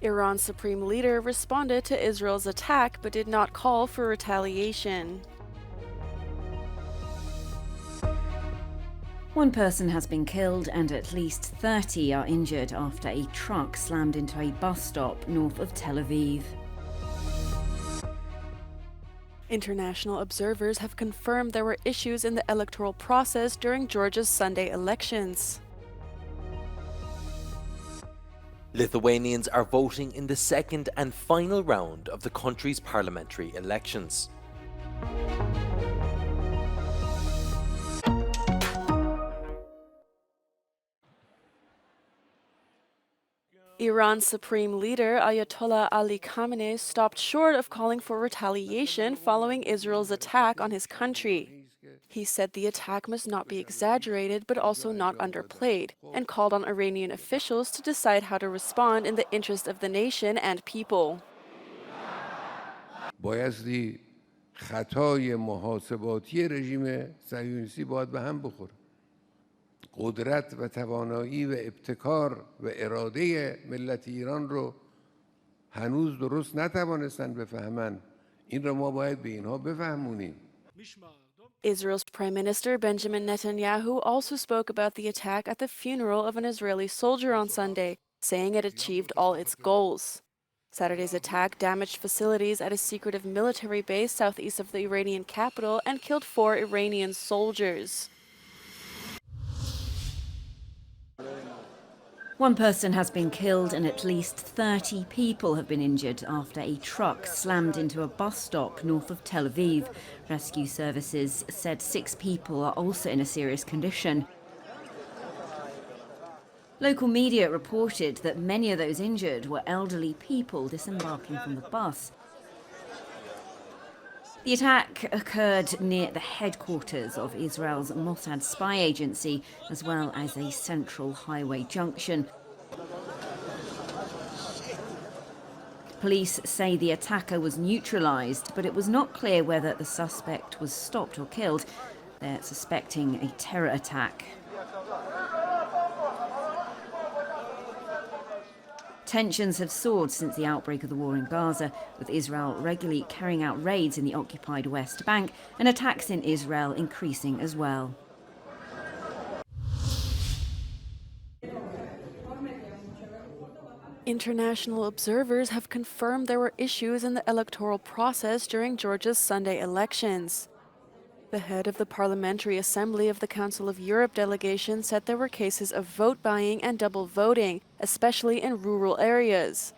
Iran's supreme leader responded to Israel's attack but did not call for retaliation. One person has been killed and at least 30 are injured after a truck slammed into a bus stop north of Tel Aviv. International observers have confirmed there were issues in the electoral process during Georgia's Sunday elections. Lithuanians are voting in the second and final round of the country's parliamentary elections. Iran's supreme leader, Ayatollah Ali Khamenei, stopped short of calling for retaliation following Israel's attack on his country. He said the attack must not be exaggerated but also not underplayed, and called on Iranian officials to decide how to respond in the interest of the nation and people. بایستی خطای محاسباتی رژیم صهیونیستی باید به هم بخوره. قدرت و توانایی و ابتکار و اراده ملت ایران رو هنوز درست نتوانستن بفهمن. این رو ما باید به اینها بفهمونیم. Israel's Prime Minister Benjamin Netanyahu also spoke about the attack at the funeral of an Israeli soldier on Sunday, saying it achieved all its goals. Saturday's attack damaged facilities at a secretive military base southeast of the Iranian capital and killed 4 Iranian soldiers. One person has been killed and at least 30 people have been injured after a truck slammed into a bus stop north of Tel Aviv. Rescue services said 6 people are also in a serious condition. Local media reported that many of those injured were elderly people disembarking from the bus. The attack occurred near the headquarters of Israel's Mossad spy agency, as well as a central highway junction. Police say the attacker was neutralized, but it was not clear whether the suspect was stopped or killed. They're suspecting a terror attack. Tensions have soared since the outbreak of the war in Gaza, with Israel regularly carrying out raids in the occupied West Bank and attacks in Israel increasing as well. International observers have confirmed there were issues in the electoral process during Georgia's Sunday elections. The head of the Parliamentary Assembly of the Council of Europe delegation said there were cases of vote buying and double voting, especially in rural areas.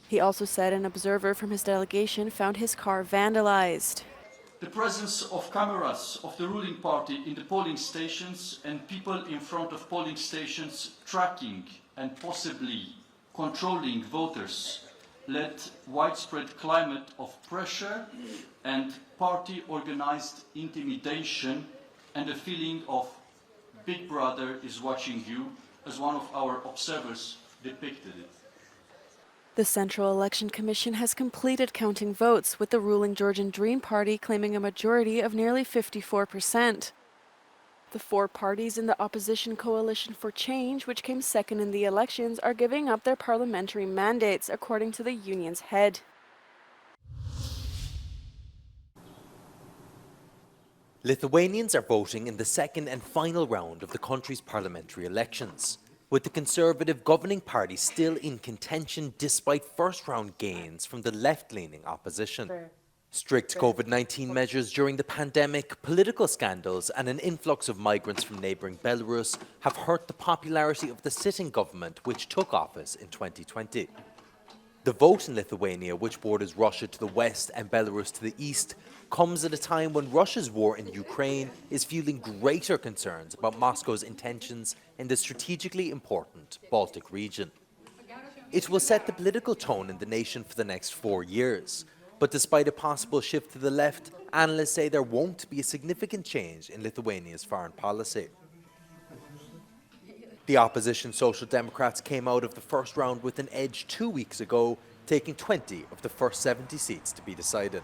He also said an observer from his delegation found his car vandalized. The presence of cameras of the ruling party in the polling stations and people in front of polling stations tracking and possibly controlling voters led widespread climate of pressure and party-organized intimidation and a feeling of Big Brother is watching you, as one of our observers depicted it. The Central Election Commission has completed counting votes, with the ruling Georgian Dream Party claiming a majority of nearly 54%. The 4 parties in the opposition Coalition for Change, which came second in the elections, are giving up their parliamentary mandates, according to the union's head. Lithuanians are voting in the second and final round of the country's parliamentary elections, with the Conservative governing party still in contention despite first-round gains from the left-leaning opposition. Strict COVID-19 measures during the pandemic, political scandals and an influx of migrants from neighbouring Belarus have hurt the popularity of the sitting government, which took office in 2020. The vote in Lithuania, which borders Russia to the west and Belarus to the east, comes at a time when Russia's war in Ukraine is fueling greater concerns about Moscow's intentions in the strategically important Baltic region. It will set the political tone in the nation for the next 4 years. But despite a possible shift to the left, analysts say there won't be a significant change in Lithuania's foreign policy. The opposition Social Democrats came out of the first round with an edge 2 weeks ago, taking 20 of the first 70 seats to be decided.